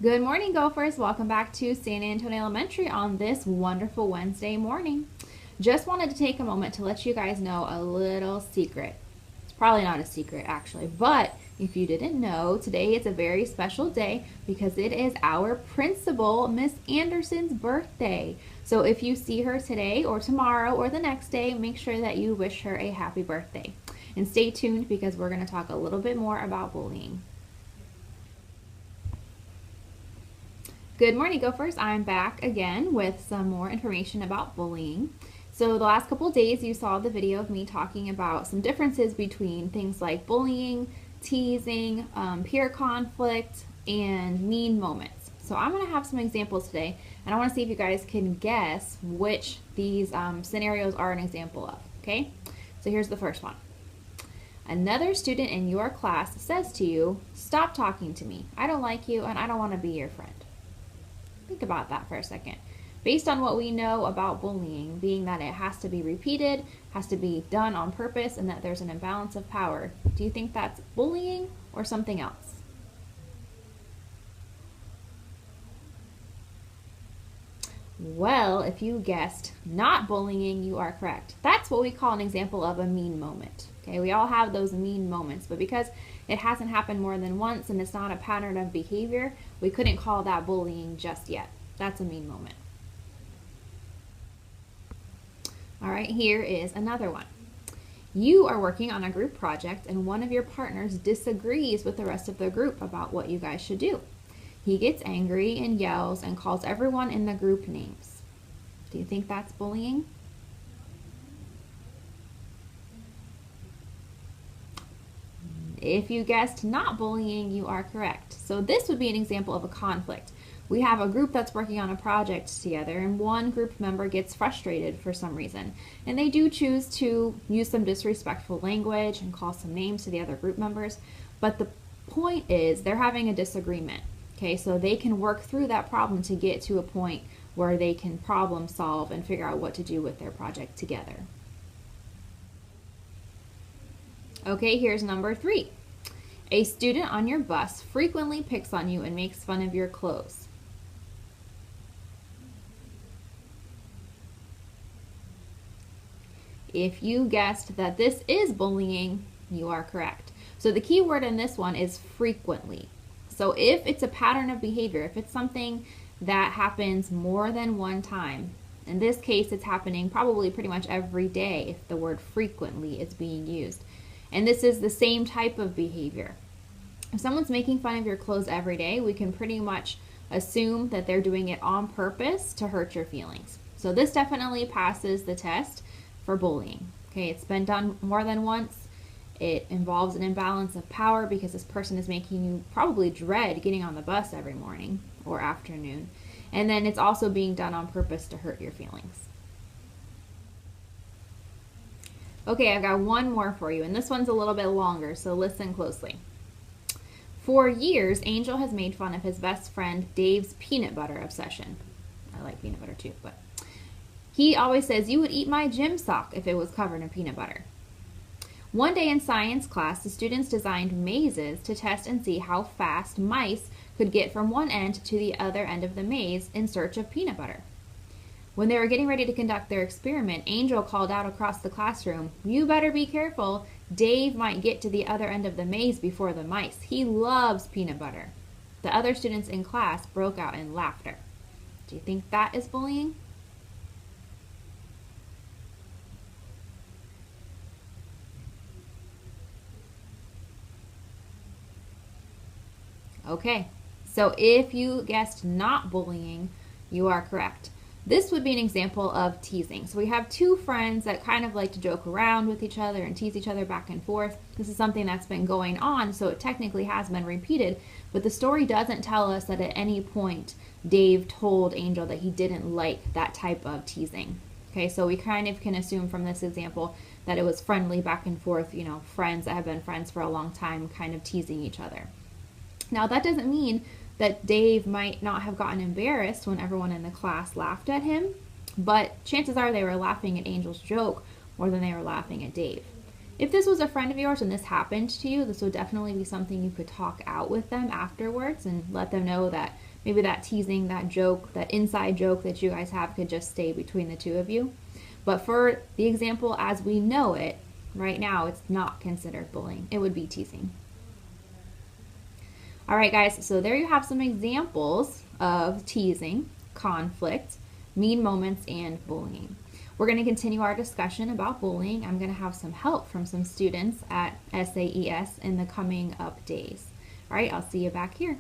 Good morning, Gophers. Welcome back to San Antonio Elementary on this wonderful Wednesday morning. Just wanted to take a moment to let you guys know a little secret. It's probably not a secret, actually, but if you didn't know, today is a very special day because it is our principal, Miss Anderson's birthday. So if you see her today or tomorrow or the next day, make sure that you wish her a happy birthday. And stay tuned because we're going to talk a little bit more about bullying. Good morning, Gophers. I'm back again with some more information about bullying. So the last couple of days you saw the video of me talking about some differences between things like bullying, teasing, peer conflict, and mean moments. So I'm going to have some examples today, and I want to see if you guys can guess which these scenarios are an example of, okay? So here's the first one. Another student in your class says to you, "Stop talking to me. I don't like you and I don't want to be your friend." Think about that for a second. Based on what we know about bullying, being that it has to be repeated, has to be done on purpose, and that there's an imbalance of power, do you think that's bullying or something else? Well, if you guessed not bullying, you are correct. That's what we call an example of a mean moment. Okay, we all have those mean moments, but because it hasn't happened more than once and it's not a pattern of behavior, we couldn't call that bullying just yet. That's a mean moment. All right, here is another one. You are working on a group project and one of your partners disagrees with the rest of the group about what you guys should do. He gets angry and yells and calls everyone in the group names. Do you think that's bullying? If you guessed not bullying, you are correct. So this would be an example of a conflict. We have a group that's working on a project together and one group member gets frustrated for some reason. And they do choose to use some disrespectful language and call some names to the other group members. But the point is they're having a disagreement. Okay, so they can work through that problem to get to a point where they can problem solve and figure out what to do with their project together. Okay, here's number 3. A student on your bus frequently picks on you and makes fun of your clothes. If you guessed that this is bullying, you are correct. So the key word in this one is frequently. So if it's a pattern of behavior, if it's something that happens more than one time, in this case it's happening probably pretty much every day if the word frequently is being used. And this is the same type of behavior. If someone's making fun of your clothes every day, we can pretty much assume that they're doing it on purpose to hurt your feelings. So this definitely passes the test for bullying. Okay, it's been done more than once. It involves an imbalance of power because this person is making you probably dread getting on the bus every morning or afternoon. And then it's also being done on purpose to hurt your feelings. Okay, I've got one more for you, and this one's a little bit longer, so listen closely. For years, Angel has made fun of his best friend Dave's peanut butter obsession. I like peanut butter too, but he always says, "You would eat my gym sock if it was covered in peanut butter." One day in science class, the students designed mazes to test and see how fast mice could get from one end to the other end of the maze in search of peanut butter. When they were getting ready to conduct their experiment, Angel called out across the classroom, "You better be careful. Dave might get to the other end of the maze before the mice. He loves peanut butter." The other students in class broke out in laughter. Do you think that is bullying? Okay, so if you guessed not bullying, you are correct. This would be an example of teasing. So we have two friends that kind of like to joke around with each other and tease each other back and forth. This is something that's been going on, so it technically has been repeated, but the story doesn't tell us that at any point Dave told Angel that he didn't like that type of teasing. Okay, so we kind of can assume from this example that it was friendly back and forth, you know, friends that have been friends for a long time kind of teasing each other. Now that doesn't mean that Dave might not have gotten embarrassed when everyone in the class laughed at him, but chances are they were laughing at Angel's joke more than they were laughing at Dave. If this was a friend of yours and this happened to you, this would definitely be something you could talk out with them afterwards and let them know that maybe that teasing, that joke, that inside joke that you guys have could just stay between the two of you. But for the example as we know it, right now it's not considered bullying. It would be teasing. All right, guys, so there you have some examples of teasing, conflict, mean moments, and bullying. We're going to continue our discussion about bullying. I'm going to have some help from some students at SAES in the coming up days. All right, I'll see you back here.